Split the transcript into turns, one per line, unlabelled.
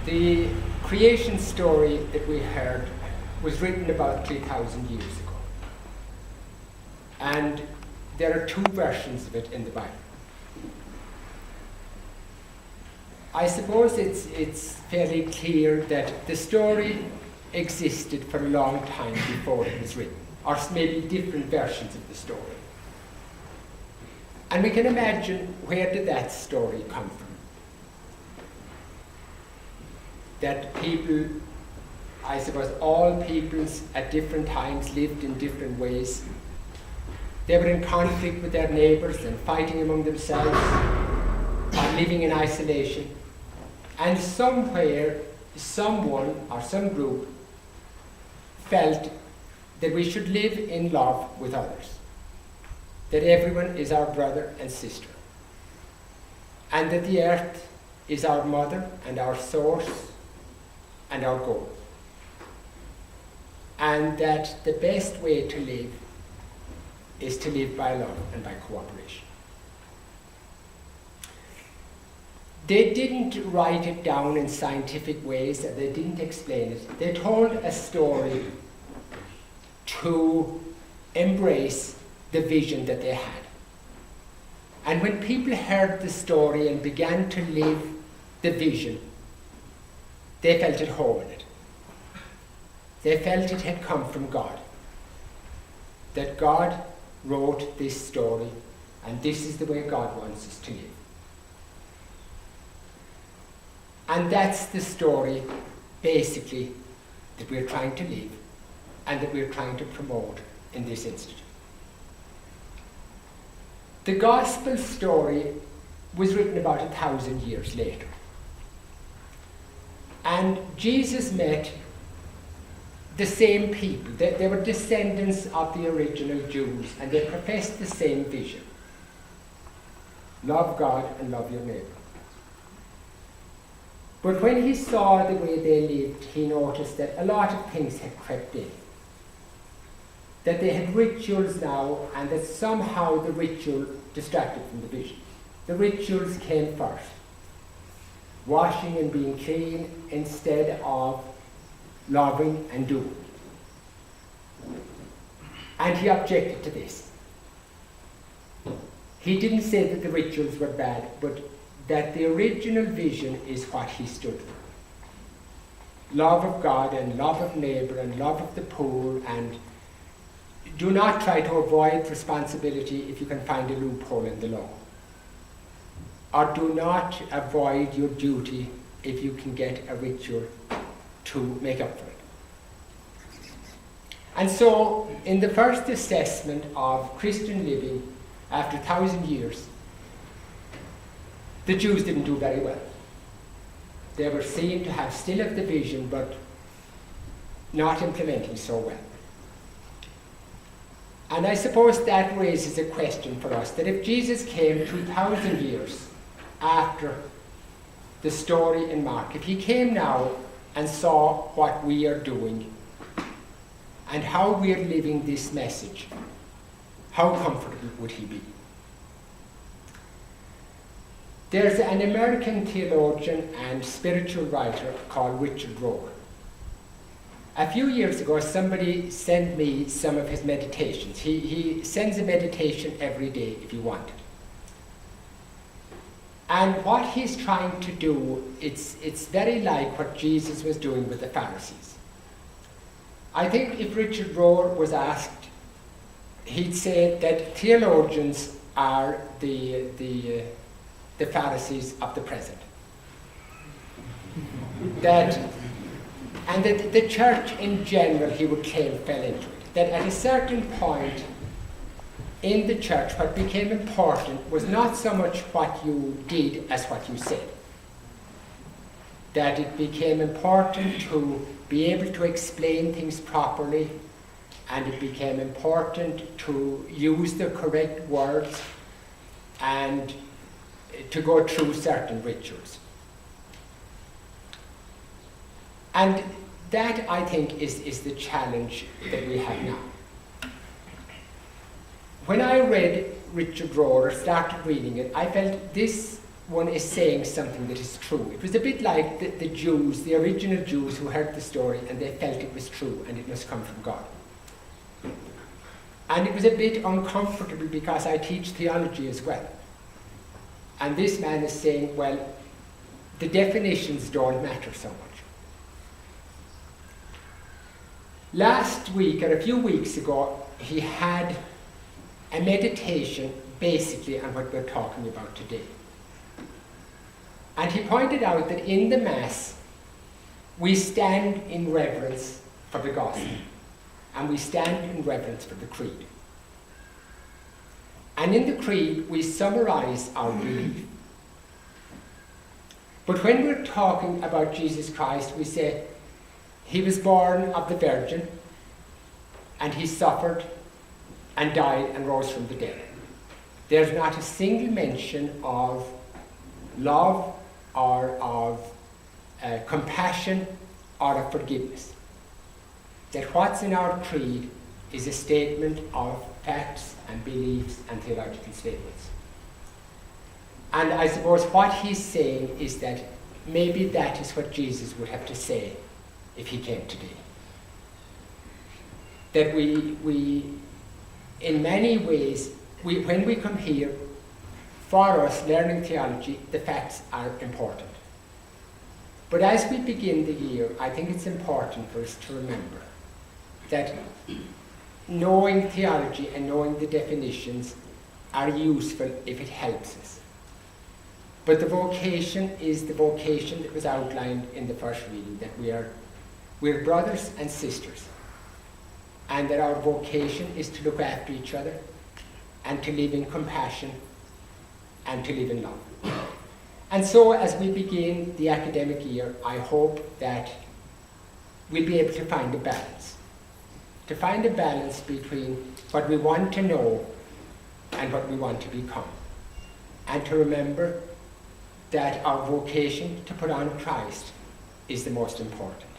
The creation story that we heard was written about 3,000 years ago. And there are two versions of it in the Bible. I suppose it's fairly clear that the story existed for a long time before it was written, or maybe different versions of the story. And we can imagine, where did that story come from? That people, I suppose all peoples at different times lived in different ways. They were in conflict with their neighbours and fighting among themselves, or living in isolation. And somewhere, someone or some group felt that we should live in love with others, that everyone is our brother and sister, and that the earth is our mother and our source and our goal, and that the best way to live is to live by love and by cooperation. They didn't write it down in scientific ways, and they didn't explain it. They told a story to embrace the vision that they had. And when people heard the story and began to live the vision, they felt at home in it. They felt it had come from God. That God wrote this story, and this is the way God wants us to live. And that's the story, basically, that we're trying to live and that we're trying to promote in this institute. The gospel story was written about 1,000 years later. And Jesus met the same people. They were descendants of the original Jews, and they professed the same vision. Love God and love your neighbour. But when he saw the way they lived, he noticed that a lot of things had crept in. That they had rituals now, and that somehow the ritual distracted from the vision. The rituals came first. Washing and being clean instead of loving and doing. And he objected to this. He didn't say that the rituals were bad, but that the original vision is what he stood for. Love of God and love of neighbour and love of the poor, and do not try to avoid responsibility if you can find a loophole in the law. Or do not avoid your duty if you can get a ritual to make up for it. And so, in the first assessment of Christian living after 1,000 years, the Jews didn't do very well. They were seen to have still have the vision, but not implementing so well. And I suppose that raises a question for us, that if Jesus came 2,000 years after the story in Mark, if he came now and saw what we are doing and how we are living this message, how comfortable would he be? There's an American theologian and spiritual writer called Richard Rohr. A few years ago, somebody sent me some of his meditations. He sends a meditation every day if you want it. And what he's trying to do, it's very like what Jesus was doing with the Pharisees. I think if Richard Rohr was asked, he'd say that theologians are the Pharisees of the present. That the church in general, he would claim, fell into it. That at a certain point in the church, what became important was not so much what you did as what you said. That it became important to be able to explain things properly, and it became important to use the correct words and to go through certain rituals. And that, I think, is the challenge that we have now. When I read Richard Rohr, or started reading it, I felt this one is saying something that is true. It was a bit like the Jews, the original Jews who heard the story and they felt it was true and it must come from God. And it was a bit uncomfortable because I teach theology as well. And this man is saying, well, the definitions don't matter so much. Last week, or a few weeks ago, he had a meditation basically on what we're talking about today. And he pointed out that in the Mass, we stand in reverence for the gospel, and we stand in reverence for the creed. And in the creed, we summarize our belief. But when we're talking about Jesus Christ, we say, he was born of the Virgin, and he suffered and died and rose from the dead. There's not a single mention of love or of compassion or of forgiveness. That what's in our creed is a statement of facts and beliefs and theological statements. And I suppose what he's saying is that maybe that is what Jesus would have to say if he came today. That we in many ways, when we come here, for us learning theology, the facts are important. But as we begin the year, I think it's important for us to remember that knowing theology and knowing the definitions are useful if it helps us. But the vocation is the vocation that was outlined in the first reading, that we're brothers and sisters, and that our vocation is to look after each other and to live in compassion and to live in love. And so as we begin the academic year, I hope that we'll be able to find a balance. To find a balance between what we want to know and what we want to become. And to remember that our vocation to put on Christ is the most important.